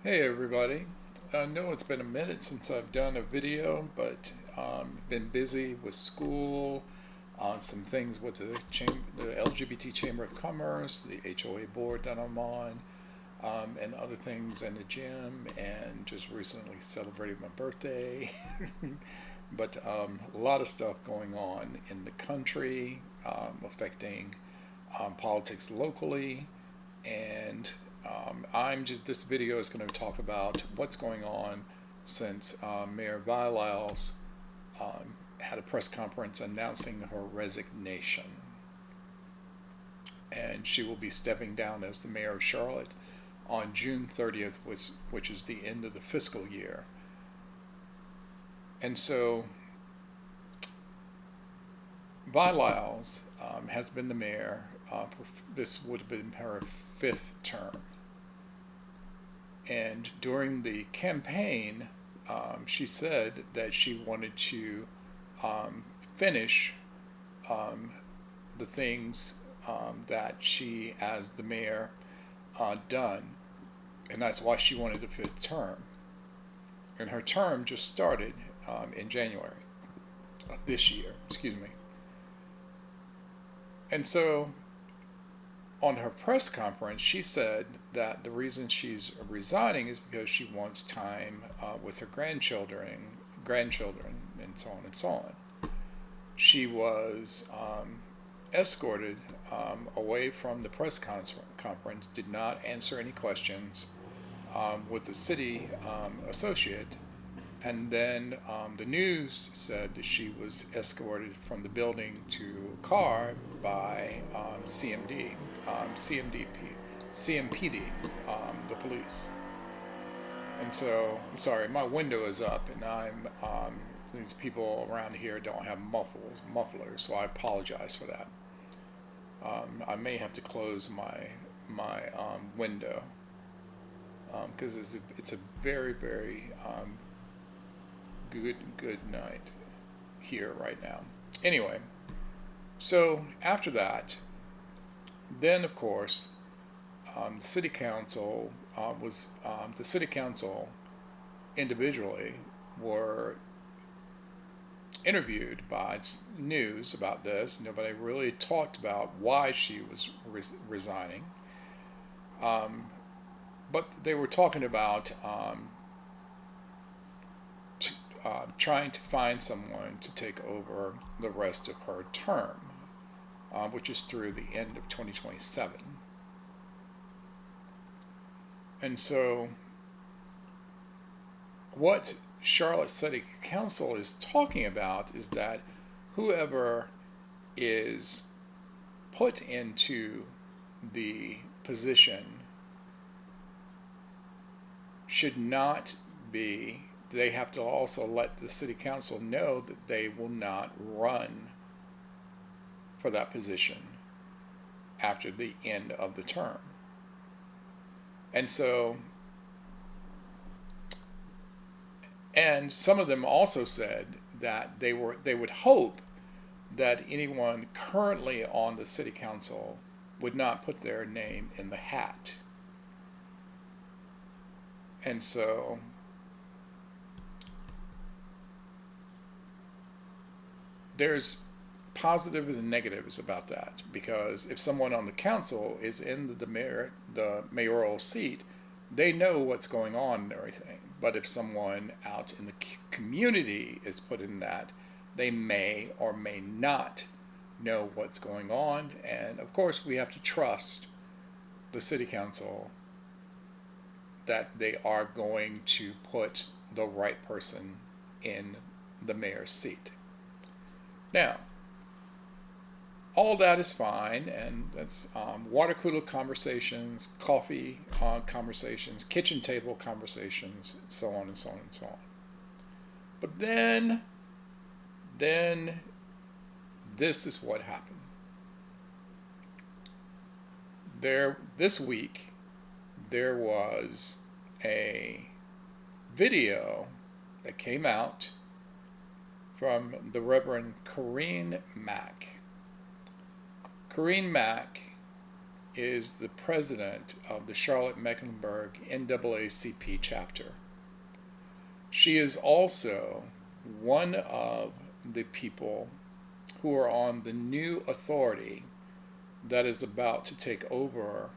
Hey everybody. I know it's been a minute since I've done a video, but been busy with school, on some things with the LGBT Chamber of Commerce, the HOA board that I'm on, and other things in the gym, and just recently celebrated my birthday. But a lot of stuff going on in the country, affecting politics locally, and this video is going to talk about what's going on since Mayor Lyles had a press conference announcing her resignation. And she will be stepping down as the mayor of Charlotte on June 30th, which is the end of the fiscal year. And so Lyles has been the mayor. This would have been her fifth term. And during the campaign, she said that she wanted to finish the things that she, as the mayor, done, and that's why she wanted the fifth term. And her term just started in January of this year. Excuse me. And so on her press conference, she said that the reason she's resigning is because she wants time with her grandchildren, and so on and so on. She was escorted away from the press conference, did not answer any questions with the city associate, and then the news said that she was escorted from the building to a car by CMPD, the police. And so, I'm sorry, my window is up, and these people around here don't have mufflers, so I apologize for that. I may have to close my window because it's a very very good night here right now. Anyway, so after that, then of course, the city council the city council individually were interviewed by news about this. Nobody really talked about why she was resigning, but they were talking about trying to find someone to take over the rest of her term, which is through the end of 2027. And so, what Charlotte City Council is talking about is that whoever is put into the position should not be, they have to also let the city council know that they will not run for that position after the end of the term. And so, and some of them also said that they would hope that anyone currently on the city council would not put their name in the hat. And so there's positives and negatives about that, because if someone on the council is in the mayoral seat, they know what's going on and everything. But if someone out in the community is put in that, they may or may not know what's going on. And of course, we have to trust the city council that they are going to put the right person in the mayor's seat. Now, all that is fine, and that's water cooler conversations, coffee conversations, kitchen table conversations, so on and so on and so on. But then this is what happened. This week, there was a video that came out from the Reverend Corine Mack. Corine Mack is the president of the Charlotte-Mecklenburg NAACP chapter. She is also one of the people who are on the new authority that is about to take over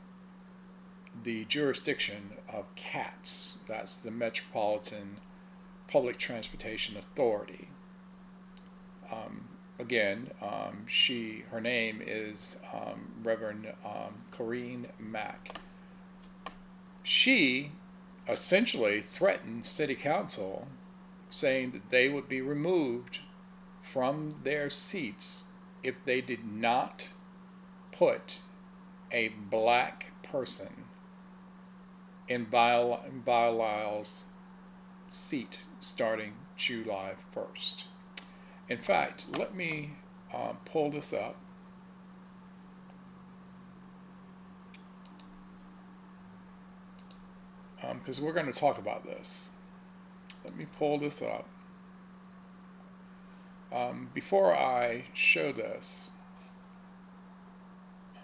the jurisdiction of CATS. That's the Metropolitan Public Transportation Authority. Her name is Reverend Corine Mack. She essentially threatened City Council, saying that they would be removed from their seats if they did not put a black person in Lyles' seat starting July 1st. In fact, let me pull this up. Because we're going to talk about this. Let me pull this up. Before I show this,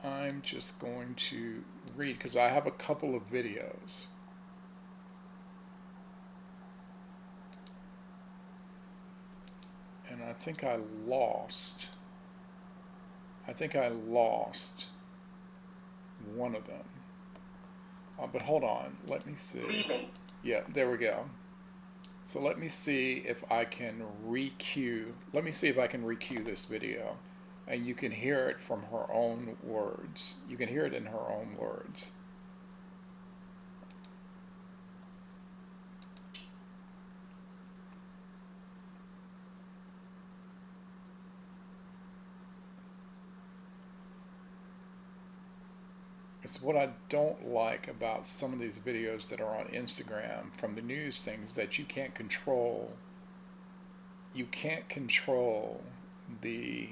I'm just going to read, because I have a couple of videos. And I think I lost one of them. But hold on, let me see. Yeah, there we go. So let me see if I can re-cue. Let me see if I can re-cue this video, and you can hear it from her own words. You can hear it in her own words. It's what I don't like about some of these videos that are on Instagram from the news things, that you can't control. You can't control the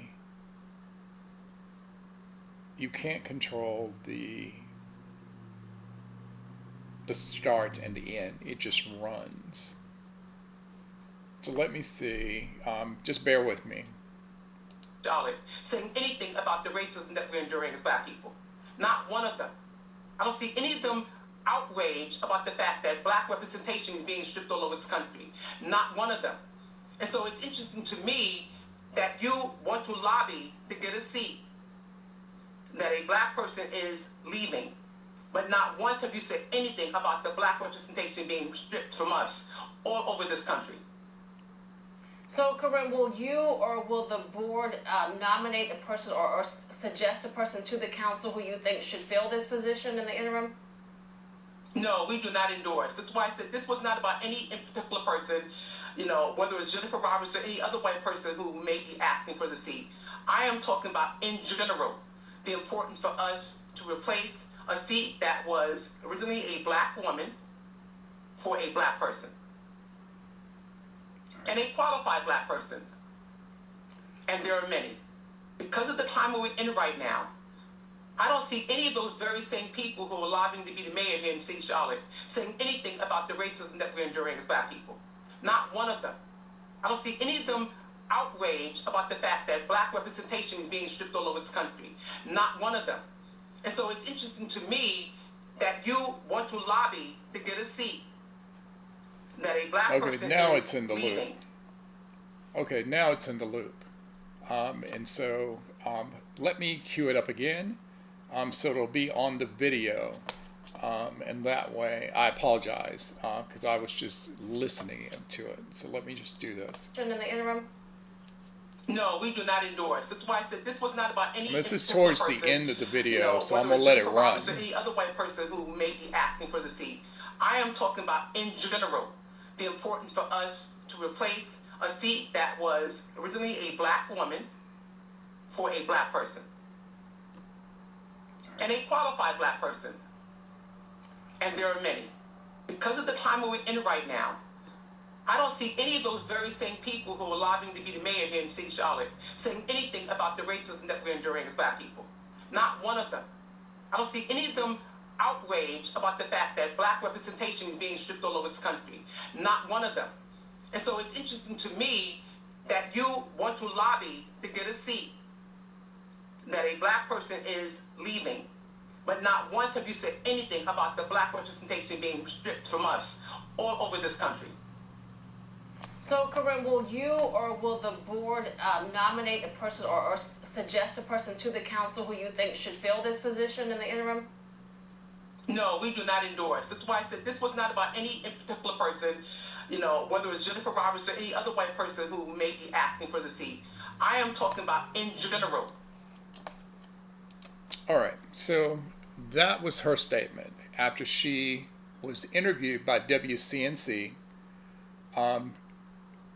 start and the end. It just runs. So let me see. Just bear with me. Saying anything about the racism that we're enduring as black people. Not one of them. I don't see any of them outraged about the fact that black representation is being stripped all over this country. Not one of them. And so it's interesting to me that you want to lobby to get a seat, that a black person is leaving, but not once have you said anything about the black representation being stripped from us all over this country. So, Corine, will you or will the board nominate a person or suggest a person to the council who you think should fill this position in the interim? No, we do not endorse. That's why I said this was not about any in particular person, whether it's Jennifer Roberts or any other white person who may be asking for the seat. I am talking about, in general, the importance for us to replace a seat that was originally a black woman for a black person. And a qualified black person. And there are many. Because of the time we're in right now, I don't see any of those very same people who are lobbying to be the mayor here in St. Charlotte saying anything about the racism that we're enduring as black people. Not one of them. I don't see any of them outraged about the fact that black representation is being stripped all over this country. Not one of them. And so it's interesting to me that you want to lobby to get a seat, that a black person now is it's in the leaving. loop. Okay, now it's in the loop. And so let me cue it up again, so it'll be on the video, and that way, I apologize, because I was just listening to it. So let me just do this. In the interim? No, we do not endorse. That's why I said this was not about any. This is towards person, the end of the video, so I'm whether going to let it Jennifer run. Roberts or any other white person who may be asking for the seat. I am talking about, in general, the importance for us to replace a seat that was originally a black woman for a black person. And a qualified black person. And there are many. Because of the time we're in right now, I don't see any of those very same people who are lobbying to be the mayor here in St. Charlotte saying anything about the racism that we're enduring as black people. Not one of them. I don't see any of them outraged about the fact that black representation is being stripped all over this country. Not one of them. And so it's interesting to me that you want to lobby to get a seat, that a black person is leaving, but not once have you said anything about the black representation being stripped from us all over this country. So, Corine, will you or will the board nominate a person or suggest a person to the council who you think should fill this position in the interim? No, we do not endorse. That's why I said this was not about any particular person, you know, whether it's Jennifer Roberts or any other white person who may be asking for the seat. I am talking about in general. All right, so that was her statement after she was interviewed by WCNC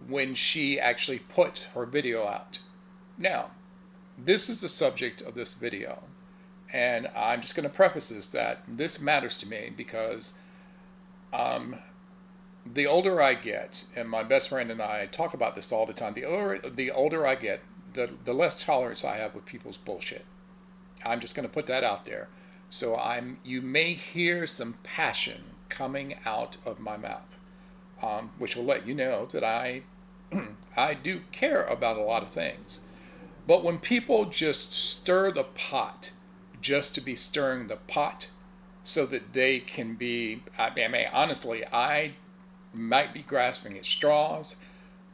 when she actually put her video out. Now, this is the subject of this video, and I'm just going to preface this that this matters to me because the older I get, and my best friend and I talk about this all the time, the older I get, the less tolerance I have with people's bullshit. I'm just going to put that out there. So you may hear some passion coming out of my mouth, which will let you know that I do care about a lot of things. But when people just stir the pot just to be stirring the pot so that they can be, I mean, honestly, I might be grasping at straws.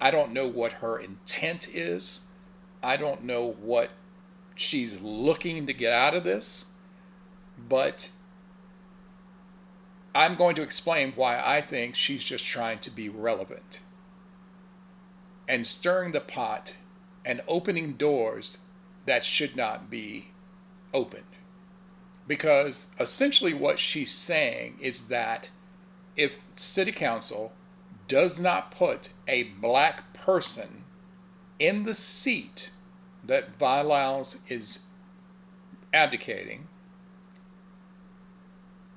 I don't know what her intent is. I don't know what she's looking to get out of this, but I'm going to explain why I think she's just trying to be relevant and stirring the pot and opening doors that should not be opened. Because essentially what she's saying is that if City Council does not put a black person in the seat that Lyles is abdicating,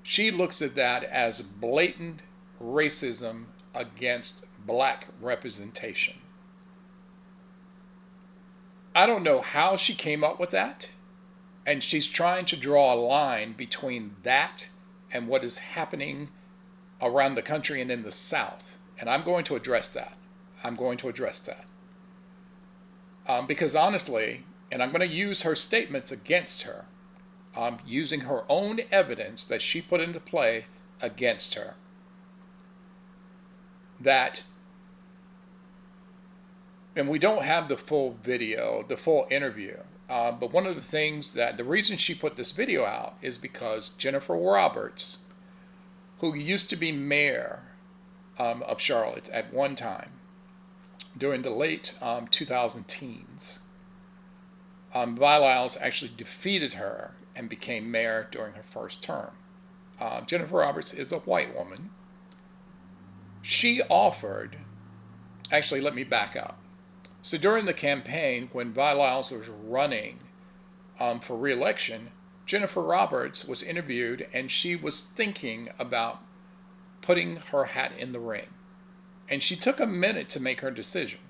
she looks at that as blatant racism against black representation. I don't know how she came up with that, and she's trying to draw a line between that and what is happening around the country and in the South. And I'm going to address that. Because honestly, and I'm going to use her statements against her, using her own evidence that she put into play against her, that, and we don't have the full video, the full interview, but one of the things that, the reason she put this video out is because Jennifer Roberts, who used to be mayor of Charlotte at one time, during the late 2000 teens, Lyles actually defeated her and became mayor during her first term. Jennifer Roberts is a white woman. She offered, actually let me back up. So during the campaign, when Lyles was running for re-election, Jennifer Roberts was interviewed and she was thinking about putting her hat in the ring. And she took a minute to make her decision.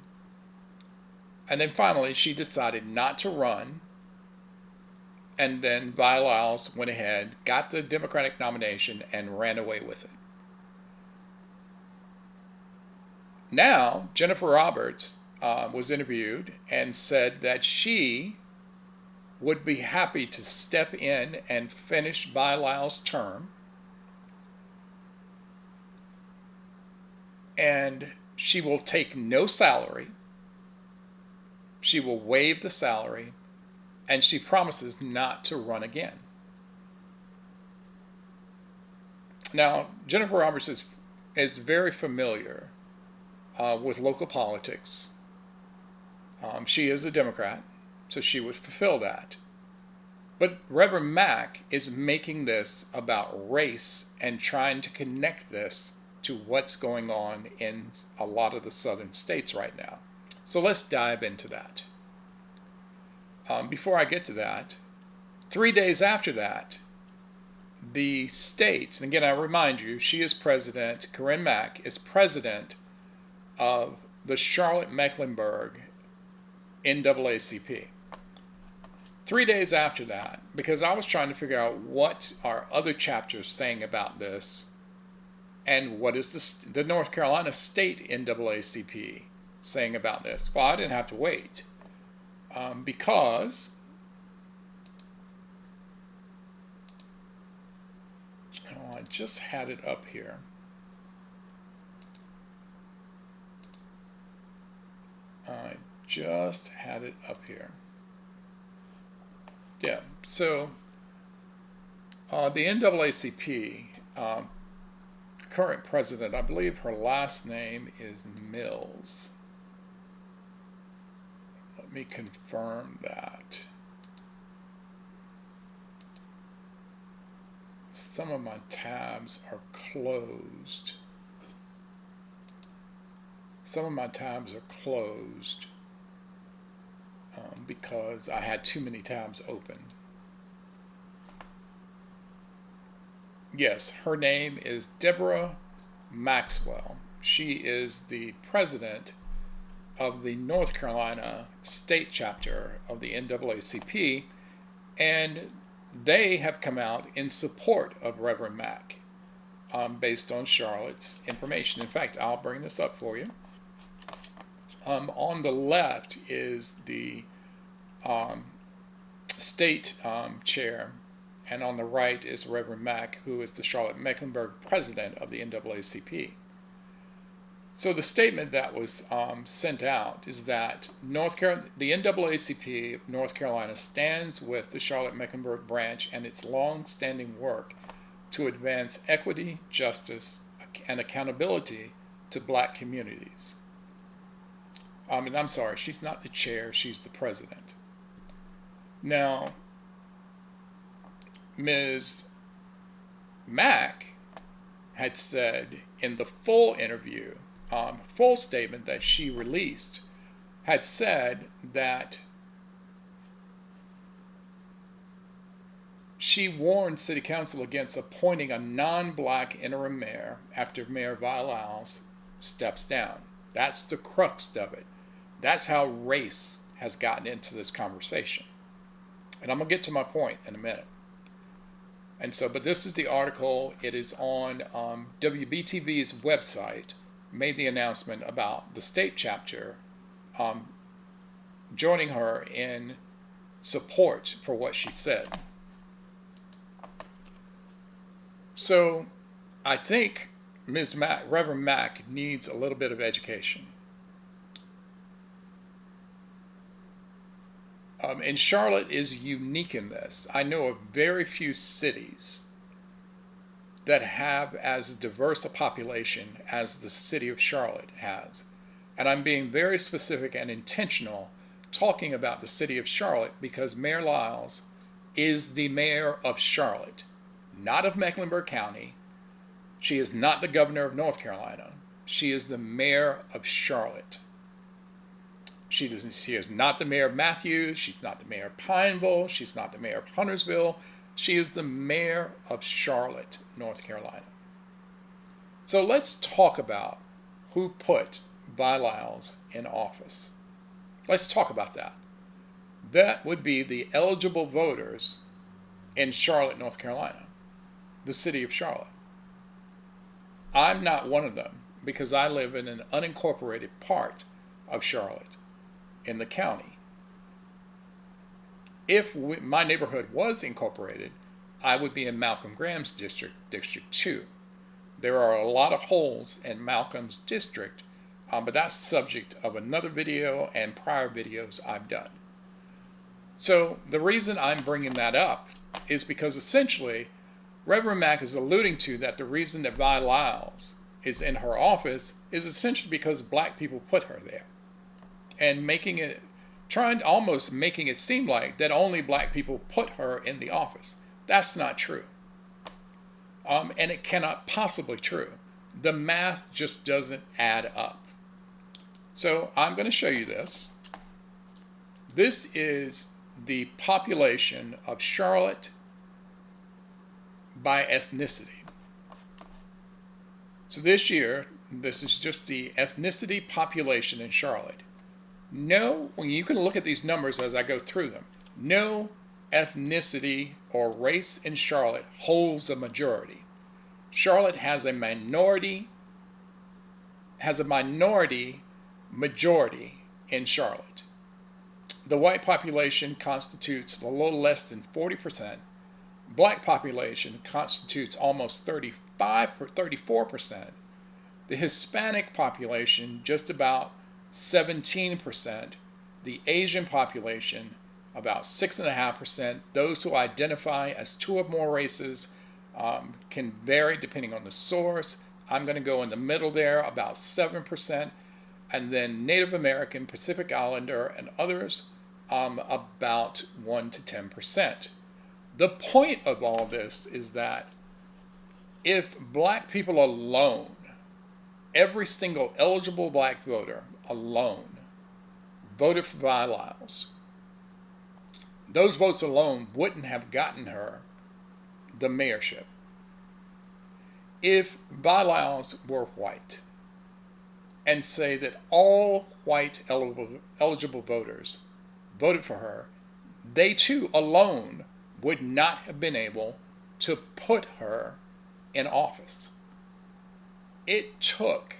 And then finally, she decided not to run. And then Lyles went ahead, got the Democratic nomination, and ran away with it. Now, Jennifer Roberts was interviewed and said that she would be happy to step in and finish Lyles' term. And she will take no salary. She will waive the salary, and she promises not to run again. Now, Jennifer Roberts is very familiar with local politics. She is a Democrat, so she would fulfill that. But Reverend Mack is making this about race and trying to connect this to what's going on in a lot of the southern states right now. So let's dive into that. Before I get to that, 3 days after that, the state, and again I remind you, she is president, Corine Mack is president of the Charlotte-Mecklenburg NAACP. 3 days after that, because I was trying to figure out what are other chapters saying about this, and what is the North Carolina State NAACP saying about this? Well, I didn't have to wait because I just had it up here. I just had it up here. Yeah, so the NAACP current president, I believe her last name is Mills. Let me confirm that. Some of my tabs are closed. Some of my tabs are closed because I had too many tabs open. Yes, her name is Deborah Maxwell. She is the president of the North Carolina state chapter of the NAACP, and they have come out in support of Reverend Mack based on Charlotte's information. In fact, I'll bring this up for you. On the left is the state chair, and on the right is Reverend Mack, who is the Charlotte-Mecklenburg president of the NAACP. So the statement that was sent out is that the NAACP of North Carolina stands with the Charlotte-Mecklenburg branch and its long-standing work to advance equity, justice, and accountability to Black communities. And I'm sorry, she's not the chair, she's the president. Now, Ms. Mack had said in the full interview, full statement that she released, had said that she warned City Council against appointing a non-Black interim mayor after Mayor Lyles steps down. That's the crux of it. That's how race has gotten into this conversation. And I'm going to get to my point in a minute. And so, but this is the article. It is on WBTV's website, made the announcement about the state chapter joining her in support for what she said. So I think Ms. Mack, Reverend Mack, needs a little bit of education. And Charlotte is unique in this. I know of very few cities that have as diverse a population as the city of Charlotte has. And I'm being very specific and intentional talking about the city of Charlotte because Mayor Lyles is the mayor of Charlotte, not of Mecklenburg County. She is not the governor of North Carolina. She is the mayor of Charlotte. She is not the mayor of Matthews. She's not the mayor of Pineville. She's not the mayor of Huntersville. She is the mayor of Charlotte, North Carolina. So let's talk about who put Lyles in office. Let's talk about that. That would be the eligible voters in Charlotte, North Carolina, the city of Charlotte. I'm not one of them because I live in an unincorporated part of Charlotte in the county. If my neighborhood was incorporated, I would be in Malcolm Graham's district, District 2. There are a lot of holes in Malcolm's district, but that's subject of another video and prior videos I've done. So the reason I'm bringing that up is because essentially Reverend Mack is alluding to that the reason that Lyles is in her office is essentially because Black people put her there. And almost making it seem like that only Black people put her in the office. That's not true. And it cannot possibly be true. The math just doesn't add up. So I'm going to show you this. This is the population of Charlotte by ethnicity. So this year, this is just the ethnicity population in Charlotte. No, when you can look at these numbers as I go through them, no ethnicity or race in Charlotte holds a majority. Charlotte has a minority majority in Charlotte. The white population constitutes a little less than 40%. black population constitutes almost 34%. The Hispanic population, just about 17%. The Asian population, about 6.5%. Those who identify as two or more races can vary depending on the source. I'm going to go in the middle there, about 7%. And then Native American, Pacific Islander, and others, about 1 to 10%. The point of all this is that if black people alone, every single eligible black voter alone, voted for Lyles, those votes alone wouldn't have gotten her the mayorship. If Lyles were white, and say that all white eligible voters voted for her, they too alone would not have been able to put her in office. It took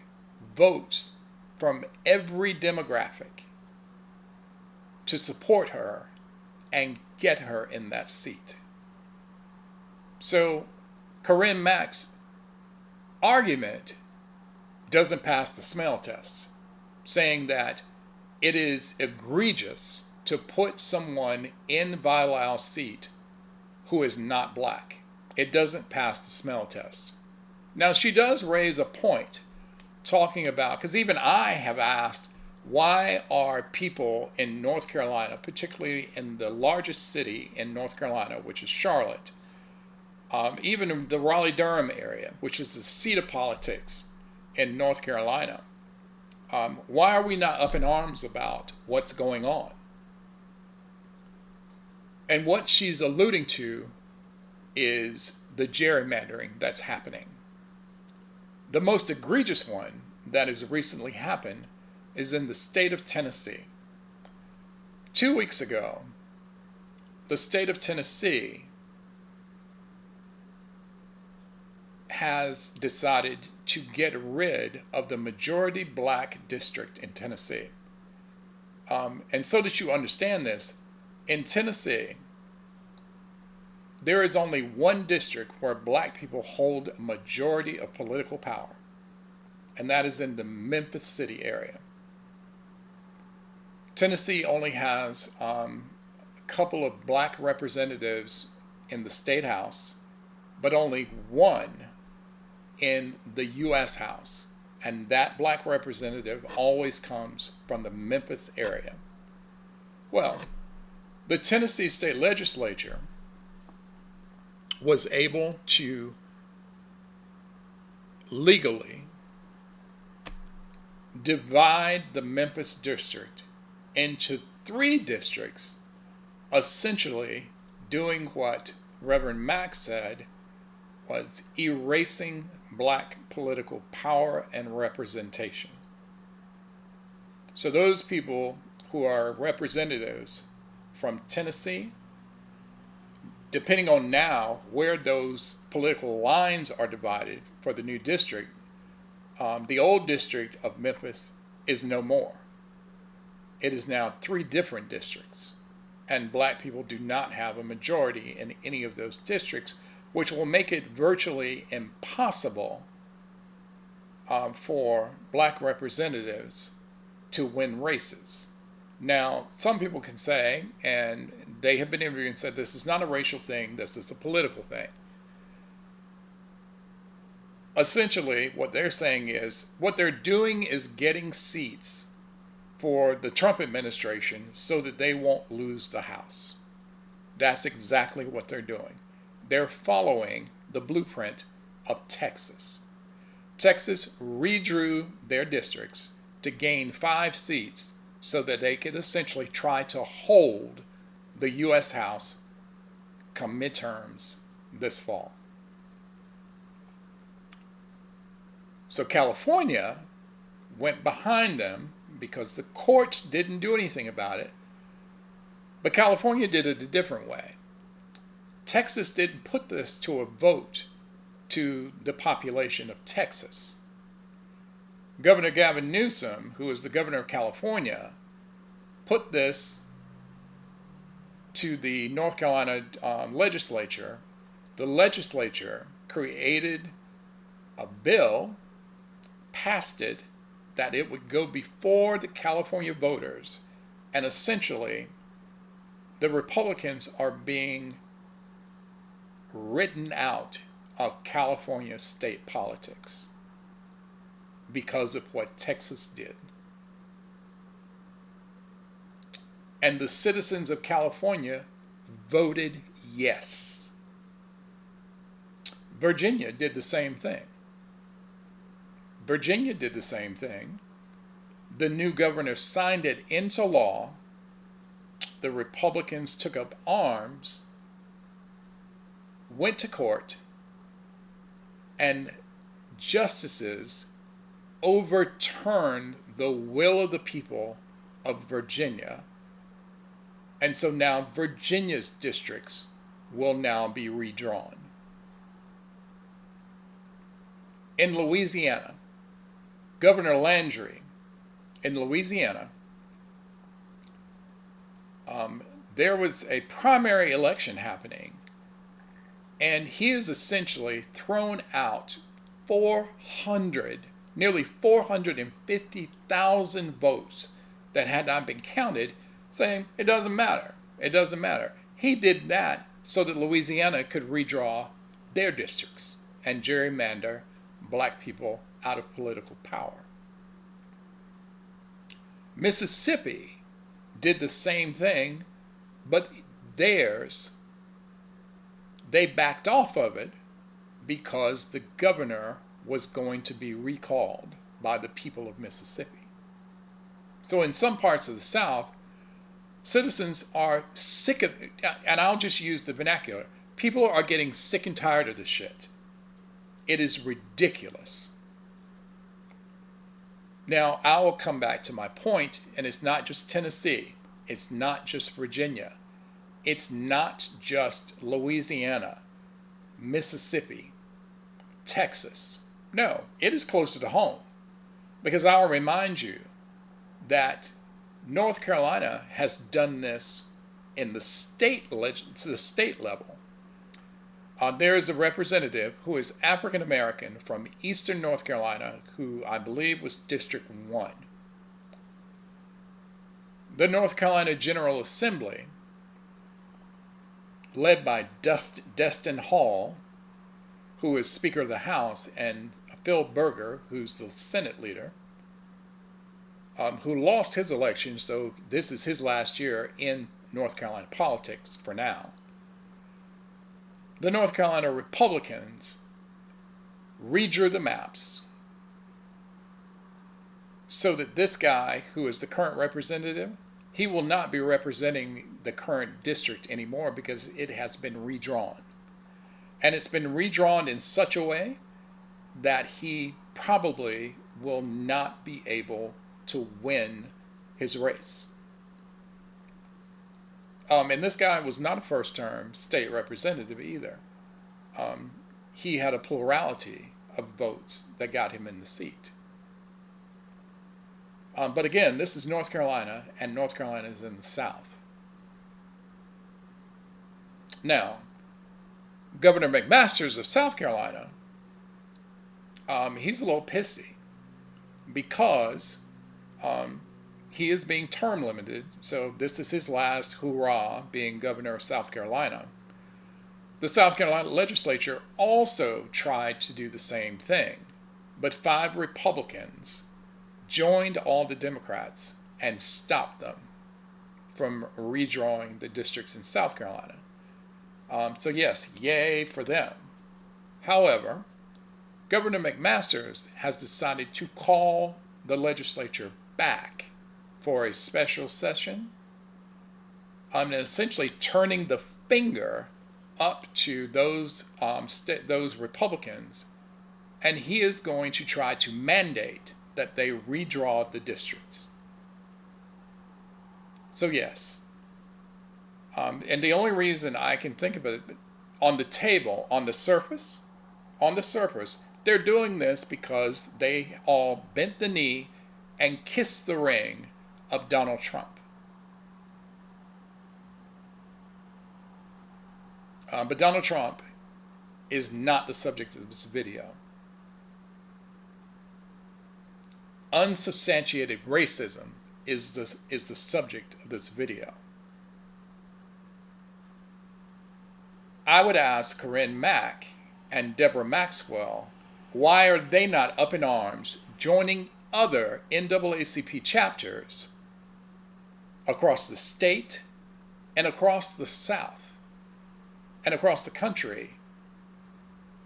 votes from every demographic to support her and get her in that seat. So Corine Mack's argument doesn't pass the smell test, saying that it is egregious to put someone in Lyles' seat who is not black. It doesn't pass the smell test. Now, she does raise a point talking about, because even I have asked, why are people in North Carolina, particularly in the largest city in North Carolina, which is Charlotte, even in the Raleigh-Durham area, which is the seat of politics in North Carolina, why are we not up in arms about what's going on? And what she's alluding to is the gerrymandering that's happening. The most egregious one that has recently happened is in the state of Tennessee. 2 weeks ago, the state of Tennessee has decided to get rid of the majority black district in Tennessee. And so that you understand this, in Tennessee, there is only one district where black people hold a majority of political power, and that is in the Memphis City area. Tennessee only has a couple of black representatives in the state house, but only one in the U.S. House, and that black representative always comes from the Memphis area. Well, the Tennessee state legislature was able to legally divide the Memphis district into 3 districts, essentially doing what Reverend Mack said was erasing black political power and representation. So those people who are representatives from Tennessee, depending on now where those political lines are divided for the new district, the old district of Memphis is no more. It is now 3 different districts, and black people do not have a majority in any of those districts, which will make it virtually impossible for black representatives to win races. Now, some people can say, and they have been interviewed and said, this is not a racial thing, this is a political thing. Essentially, what they're saying is, what they're doing is getting seats for the Trump administration so that they won't lose the House. That's exactly what they're doing. They're following the blueprint of Texas. Texas redrew their districts to gain 5 seats so that they could essentially try to hold the U.S. House come midterms this fall. So California went behind them because the courts didn't do anything about it, but California did it a different way. Texas didn't put this to a vote to the population of Texas. Governor Gavin Newsom, who is the governor of California, put this to the North Carolina legislature the legislature created a bill, passed it, that it would go before the California voters, and essentially the Republicans are being written out of California state politics because of what Texas did. And the citizens of California voted yes. Virginia did the same thing. Virginia did the same thing. The new governor signed it into law. The Republicans took up arms, went to court, and justices overturned the will of the people of Virginia. And so now Virginia's districts will now be redrawn. In Louisiana, Governor Landry in Louisiana, there was a primary election happening, and he has essentially thrown out nearly 450,000 votes that had not been counted, saying it doesn't matter. It doesn't matter. He did that so that Louisiana could redraw their districts and gerrymander black people out of political power. Mississippi did the same thing, but they backed off of it because the governor was going to be recalled by the people of Mississippi. So in some parts of the South, citizens are sick of it, and I'll just use the vernacular. People are getting sick and tired of this shit. It is ridiculous. Now, I will come back to my point, and it's not just Tennessee. It's not just Virginia. It's not just Louisiana, Mississippi, Texas. No, it is closer to home. Because I'll remind you that North Carolina has done this in the state level. There is a representative who is African American from Eastern North Carolina, who I believe was District 1. The North Carolina General Assembly, led by Destin Hall, who is Speaker of the House, and Phil Berger, who's the Senate leader, who lost his election, so this is his last year in North Carolina politics for now. The North Carolina Republicans redrew the maps so that this guy, who is the current representative, he will not be representing the current district anymore because it has been redrawn. And it's been redrawn in such a way that he probably will not be able to win his race. And this guy was not a first-term state representative either. He had a plurality of votes that got him in the seat. But again, this is North Carolina, and North Carolina is in the South. Now, Governor McMaster's of South Carolina, he's a little pissy because he is being term limited, so this is his last hurrah being governor of South Carolina. The South Carolina legislature also tried to do the same thing, but 5 Republicans joined all the Democrats and stopped them from redrawing the districts in South Carolina. So yes, yay for them. However, Governor McMaster has decided to call the legislature back for a special session, and essentially turning the finger up to those Republicans, and he is going to try to mandate that they redraw the districts. So yes, and the only reason I can think of it, on the surface, they're doing this because they all bent the knee and kissed the ring of Donald Trump. But Donald Trump is not the subject of this video. Unsubstantiated racism is the subject of this video. I would ask Corine Mack and Deborah Maxwell, why are they not up in arms joining other NAACP chapters across the state and across the South and across the country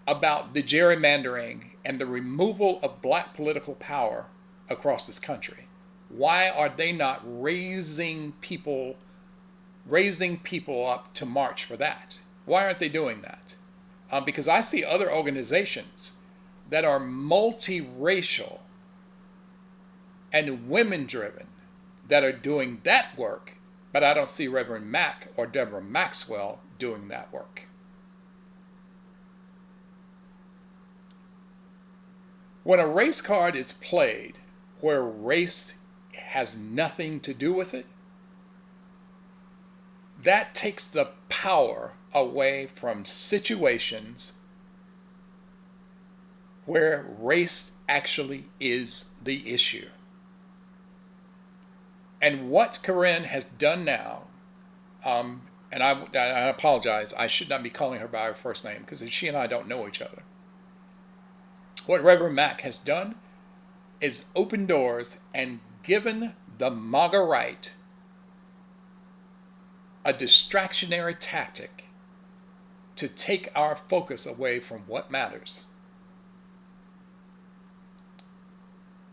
about the gerrymandering and the removal of black political power across this country? Why are they not raising people up to march for that? Why aren't they doing that? Because I see other organizations that are multiracial and women-driven that are doing that work, but I don't see Reverend Mack or Deborah Maxwell doing that work. When a race card is played where race has nothing to do with it, that takes the power away from situations where race actually is the issue. And what Corine has done now, and I apologize, I should not be calling her by her first name because she and I don't know each other. What Reverend Mack has done is open doors and given the MAGA right a distractionary tactic to take our focus away from what matters.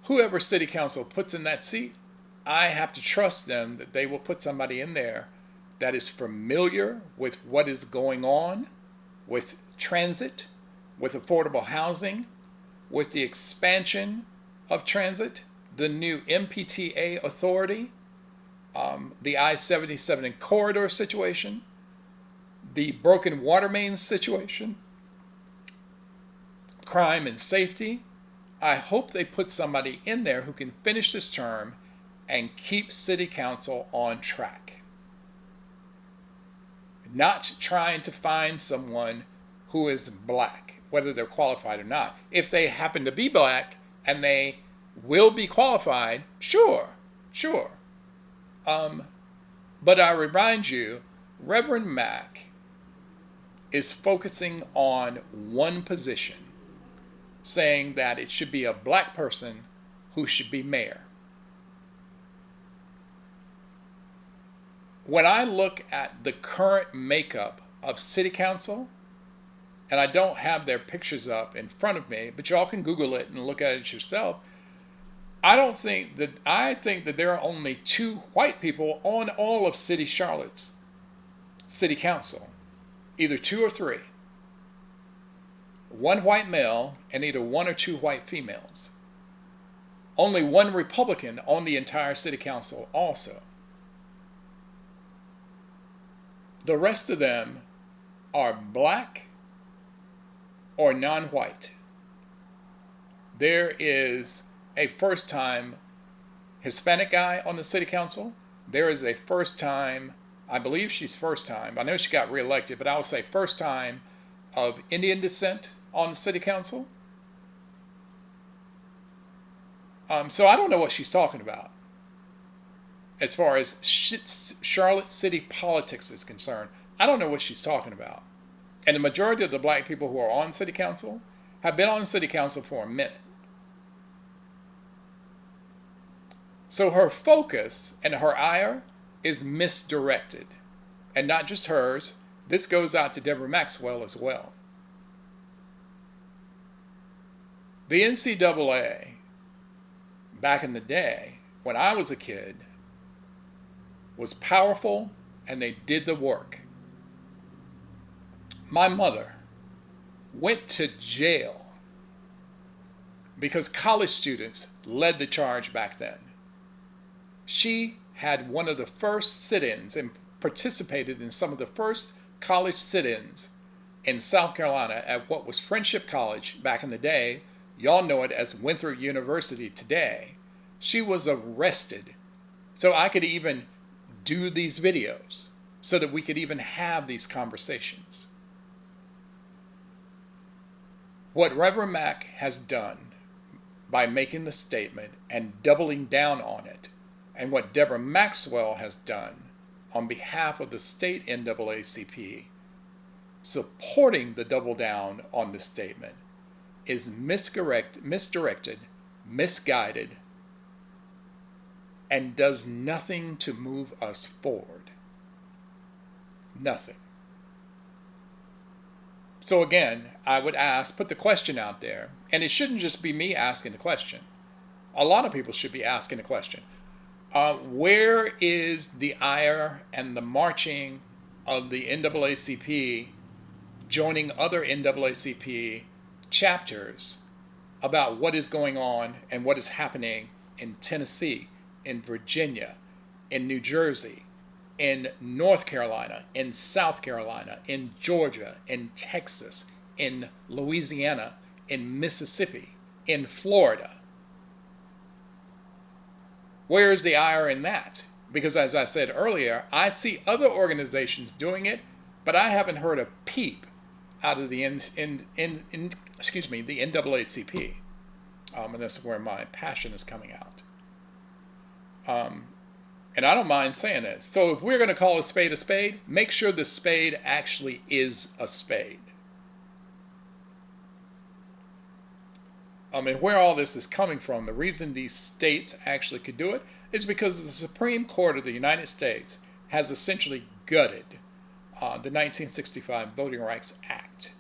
Whoever city council puts in that seat, I have to trust them that they will put somebody in there that is familiar with what is going on with transit, with affordable housing, with the expansion of transit, the new MPTA authority, the I-77 corridor situation, the broken water main situation, crime and safety. I hope they put somebody in there who can finish this term and keep city council on track. Not trying to find someone who is black, whether they're qualified or not. If they happen to be black and they will be qualified, sure. But I remind you, Reverend Mack is focusing on one position, saying that it should be a black person who should be mayor. When I look at the current makeup of city council, and I don't have their pictures up in front of me, but y'all can Google it and look at it yourself. I think that there are only 2 white people on all of Charlotte's city council, either 2 or 3. 1 white male and either 1 or 2 white females. Only 1 Republican on the entire city council also. The rest of them are black or non-white. There is a first-time Hispanic guy on the city council. There is a first-time, I believe she's first-time, I know she got reelected, but I will say first-time of Indian descent on the city council. So I don't know what she's talking about as far as Charlotte city politics is concerned. I don't know what she's talking about. And the majority of the black people who are on city council have been on city council for a minute. So her focus and her ire is misdirected. And not just hers. This goes out to Deborah Maxwell as well. The NCAA, back in the day, when I was a kid, was powerful and they did the work. My mother went to jail because college students led the charge back then. She had one of the first sit-ins and participated in some of the first college sit-ins in South Carolina at what was Friendship College back in the day. Y'all know it as Winthrop University today. She was arrested so I could even do these videos, so that we could even have these conversations. What Reverend Mack has done by making the statement and doubling down on it, and what Deborah Maxwell has done on behalf of the state NAACP, supporting the double down on the statement, is misdirected, misguided, and does nothing to move us forward. Nothing. So again, I would ask, put the question out there, and it shouldn't just be me asking the question. A lot of people should be asking the question. Where is the ire and the marching of the NAACP joining other NAACP chapters about what is going on and what is happening in Tennessee, in Virginia, in New Jersey, in North Carolina, in South Carolina, in Georgia, in Texas, in Louisiana, in Mississippi, in Florida? Where is the ire in that? Because as I said earlier, I see other organizations doing it, but I haven't heard a peep out of the NAACP. And that's where my passion is coming out. And I don't mind saying this. So if we're going to call a spade, make sure the spade actually is a spade. And where all this is coming from, the reason these states actually could do it is because the Supreme Court of the United States has essentially gutted the 1965 Voting Rights Act.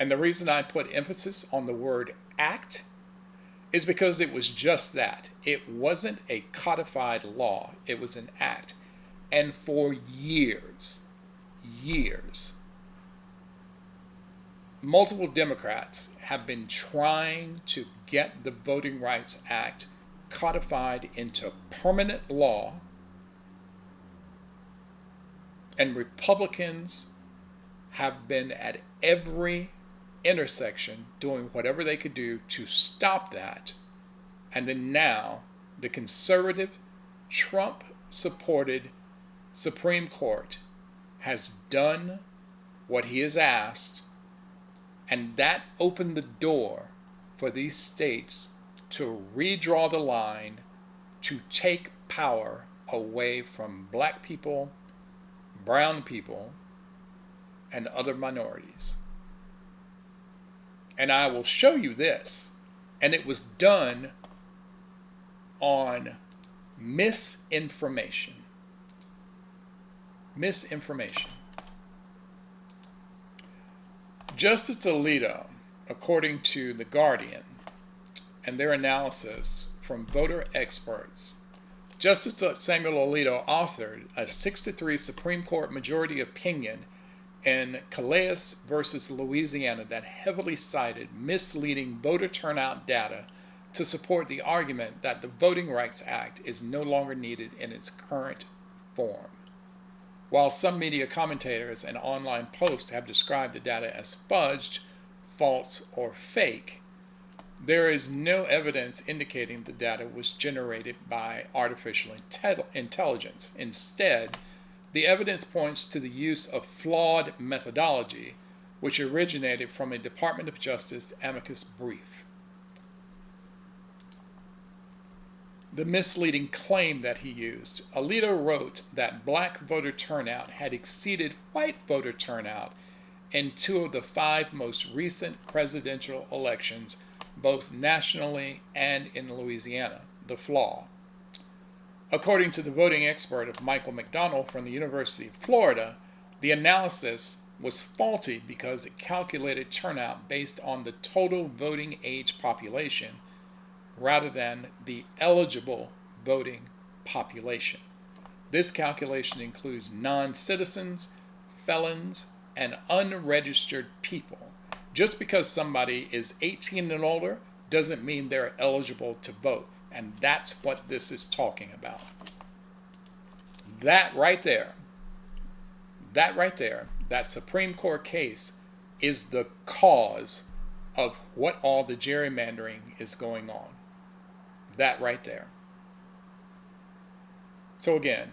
And the reason I put emphasis on the word act is because it was just that. It wasn't a codified law. It was an act. And for years, multiple Democrats have been trying to get the Voting Rights Act codified into permanent law, and Republicans have been at every intersection doing whatever they could do to stop that. And then now the conservative, Trump-supported Supreme Court has done what he has asked, and that opened the door for these states to redraw the line, to take power away from black people, brown people, and other minorities. And I will show you this. And it was done on misinformation. Misinformation. Justice Alito, according to The Guardian and their analysis from voter experts, Justice Samuel Alito authored a 6-3 Supreme Court majority opinion in Calais versus Louisiana that heavily cited misleading voter turnout data to support the argument that the Voting Rights Act is no longer needed in its current form. While some media commentators and online posts have described the data as fudged, false, or fake, there is no evidence indicating the data was generated by artificial intelligence. Instead, the evidence points to the use of flawed methodology, which originated from a Department of Justice amicus brief. The misleading claim that he used, Alito wrote that black voter turnout had exceeded white voter turnout in 2 of the 5 most recent presidential elections, both nationally and in Louisiana. The flaw. According to the voting expert of Michael McDonald from the University of Florida, the analysis was faulty because it calculated turnout based on the total voting age population rather than the eligible voting population. This calculation includes non-citizens, felons, and unregistered people. Just because somebody is 18 and older doesn't mean they're eligible to vote. And that's what this is talking about. That right there, that Supreme Court case is the cause of what all the gerrymandering is going on. That right there. So again,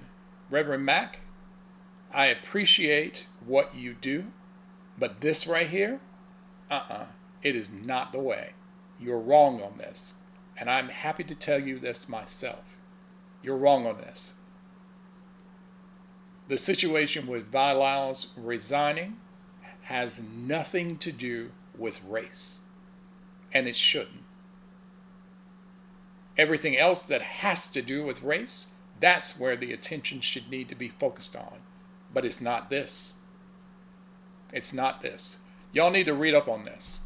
Reverend Mack, I appreciate what you do, but this right here, It is not the way. You're wrong on this. And I'm happy to tell you this myself. You're wrong on this. The situation with Lyles resigning has nothing to do with race. And it shouldn't. Everything else that has to do with race, that's where the attention should need to be focused on. But it's not this. It's not this. Y'all need to read up on this.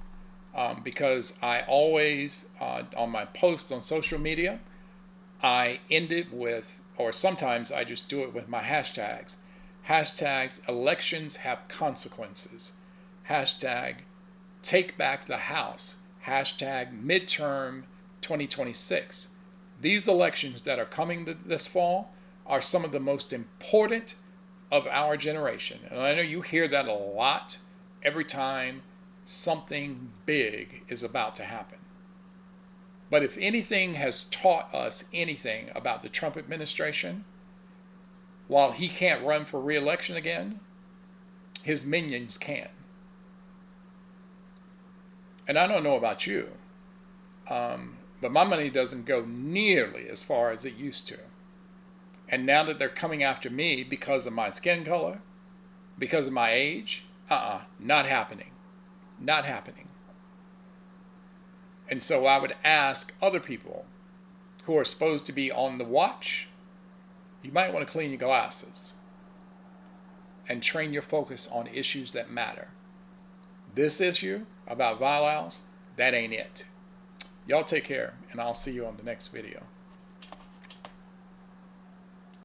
Because I always, on my posts on social media, I end it with, or sometimes I just do it with my hashtags. Hashtags, elections have consequences. Hashtag, take back the House. Hashtag, midterm 2026. These elections that are coming this fall are some of the most important of our generation. And I know you hear that a lot every time something big is about to happen. But if anything has taught us anything about the Trump administration, while he can't run for re-election again, his minions can. And I don't know about you, but my money doesn't go nearly as far as it used to. And now that they're coming after me because of my skin color, because of my age, not happening. Not happening. And so I would ask other people who are supposed to be on the watch, you might want to clean your glasses and train your focus on issues that matter. This issue about Lyles, that ain't it. Y'all take care, and I'll see you on the next video.